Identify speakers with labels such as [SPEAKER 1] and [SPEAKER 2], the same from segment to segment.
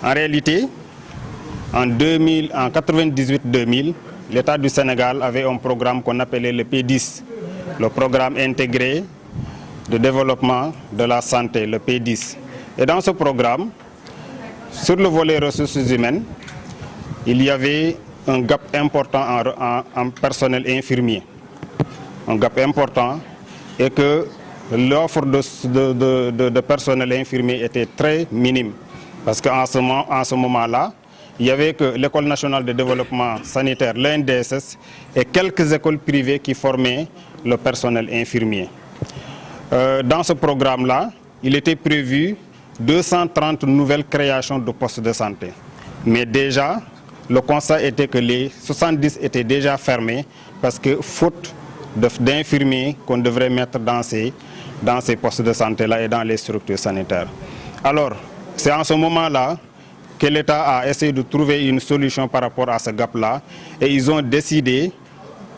[SPEAKER 1] En réalité, en 98-2000, l'État du Sénégal avait un programme qu'on appelait le P10, le programme intégré de développement de la santé, le P10. Et dans ce programme, sur le volet ressources humaines, il y avait un gap important en personnel infirmier. Un gap important et que l'offre de personnel infirmier était très minime. Parce qu'en ce moment-là, il n'y avait que l'École nationale de développement sanitaire, l'ENDSS, et quelques écoles privées qui formaient le personnel infirmier. Dans ce programme-là, il était prévu 230 nouvelles créations de postes de santé. Mais déjà, le constat était que les 70 étaient déjà fermés parce que faute d'infirmiers qu'on devrait mettre dans ces postes de santé-là et dans les structures sanitaires. Alors, c'est en ce moment-là que l'État a essayé de trouver une solution par rapport à ce gap-là et ils ont décidé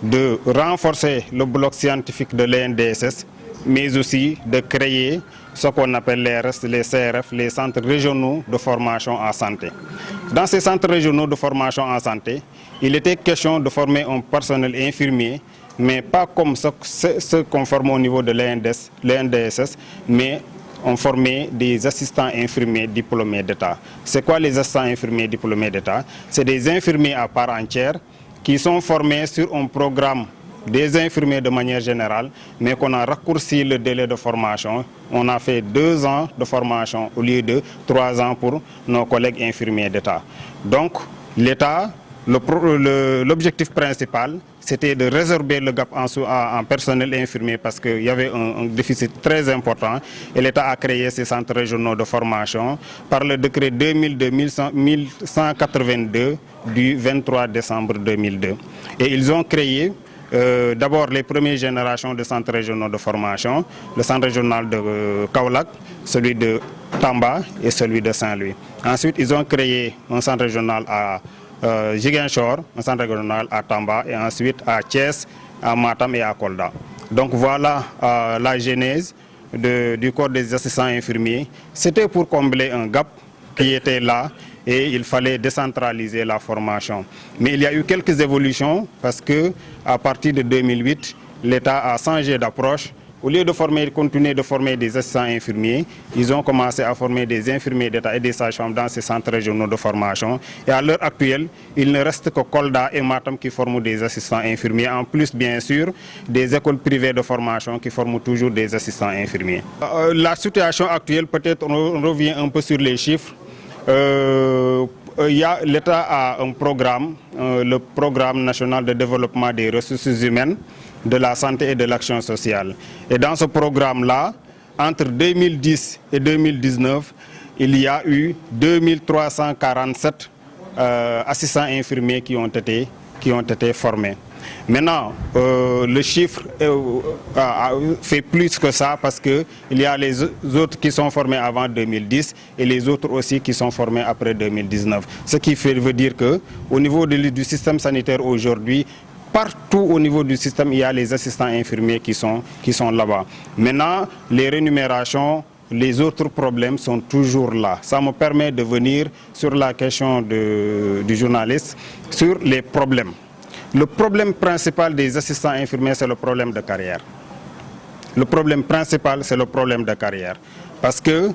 [SPEAKER 1] de renforcer le bloc scientifique de l'ENDSS, mais aussi de créer ce qu'on appelle les CRF, les centres régionaux de formation en santé. Dans ces centres régionaux de formation en santé, il était question de former un personnel infirmier, mais pas comme ce qu'on forme au niveau de l'ENDSS, mais on formait des assistants infirmiers diplômés d'État. C'est quoi les assistants infirmiers diplômés d'État? C'est des infirmiers à part entière qui sont formés sur un programme des infirmiers de manière générale, mais qu'on a raccourci le délai de formation. On a fait 2 ans de formation au lieu de 3 ans pour nos collègues infirmiers d'État. Donc, l'État, l'objectif principal, c'était de résorber le gap en personnel infirmier parce qu'il y avait un déficit très important. Et l'État a créé ces centres régionaux de formation par le décret 2002-1182 du 23 décembre 2002. Et ils ont créé d'abord les premières générations de centres régionaux de formation, le centre régional de Kaolack, celui de Tamba et celui de Saint-Louis. Ensuite, ils ont créé un centre régional à Ziguinchor, un centre régional à Tamba et ensuite à Thiès, à Matam et à Kolda. Donc voilà la genèse du corps des assistants infirmiers. C'était pour combler un gap qui était là et il fallait décentraliser la formation. Mais il y a eu quelques évolutions parce que à partir de 2008, l'État a changé d'approche. Au lieu de continuer de former des assistants infirmiers, ils ont commencé à former des infirmiers d'État et des sages-femmes dans ces centres régionaux de formation. Et à l'heure actuelle, il ne reste que Kolda et Matam qui forment des assistants infirmiers, en plus bien sûr des écoles privées de formation qui forment toujours des assistants infirmiers. La situation actuelle, peut-être on revient un peu sur les chiffres. L'État a un programme, le programme national de développement des ressources humaines, de la santé et de l'action sociale. Et dans ce programme-là, entre 2010 et 2019, il y a eu 2347 assistants infirmiers qui ont été formés. Maintenant, le chiffre fait plus que ça parce qu'il y a les autres qui sont formés avant 2010 et les autres aussi qui sont formés après 2019. Ce qui veut dire qu'au niveau du système sanitaire aujourd'hui, partout au niveau du système, il y a les assistants infirmiers qui sont là-bas. Maintenant, les rémunérations, les autres problèmes sont toujours là. Ça me permet de venir sur la question du journaliste, sur les problèmes. Le problème principal des assistants infirmiers, c'est le problème de carrière. Le problème principal, c'est le problème de carrière. Parce que,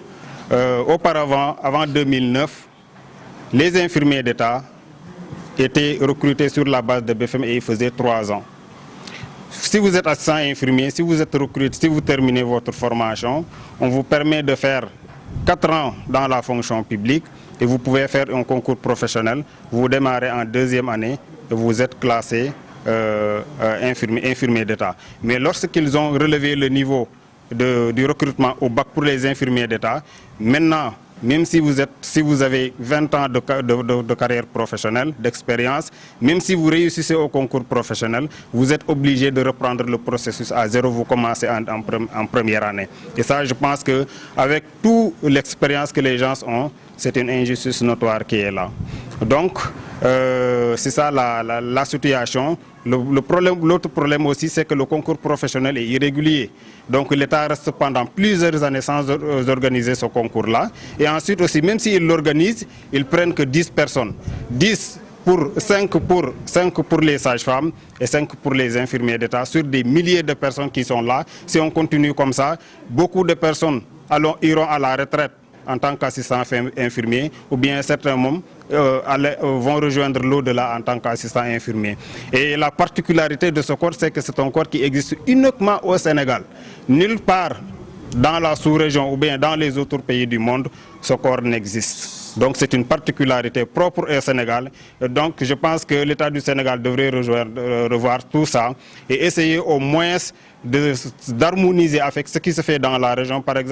[SPEAKER 1] auparavant, avant 2009, les infirmiers d'État étaient recrutés sur la base de BFM et ils faisaient 3 ans. Si vous êtes assistant infirmier, si vous êtes recruté, si vous terminez votre formation, on vous permet de faire 4 ans dans la fonction publique et vous pouvez faire un concours professionnel. Vous démarrez en 2e année et vous êtes classé infirmier d'État. Mais lorsqu'ils ont relevé le niveau du recrutement au bac pour les infirmiers d'État, maintenant, même si vous avez 20 ans de carrière professionnelle, d'expérience, même si vous réussissez au concours professionnel, vous êtes obligé de reprendre le processus à zéro, vous commencez en première année. Et ça, je pense qu'avec toute l'expérience que les gens ont, c'est une injustice notoire qui est là. Donc, c'est ça la situation. L'autre problème aussi, c'est que le concours professionnel est irrégulier. Donc l'État reste pendant plusieurs années sans organiser ce concours-là. Et ensuite aussi, même s'ils l'organisent, ils prennent que 10 personnes. 5 pour les sages-femmes et 5 pour les infirmiers d'État sur des milliers de personnes qui sont là. Si on continue comme ça, beaucoup de personnes iront à la retraite en tant qu'assistants infirmiers ou bien certains membres vont rejoindre l'au-delà en tant qu'assistants infirmiers. Et la particularité de ce corps, c'est que c'est un corps qui existe uniquement au Sénégal. Nulle part dans la sous-région ou bien dans les autres pays du monde, ce corps n'existe. Donc c'est une particularité propre au Sénégal. Donc je pense que l'État du Sénégal devrait revoir tout ça et essayer au moins d'harmoniser avec ce qui se fait dans la région. Par exemple,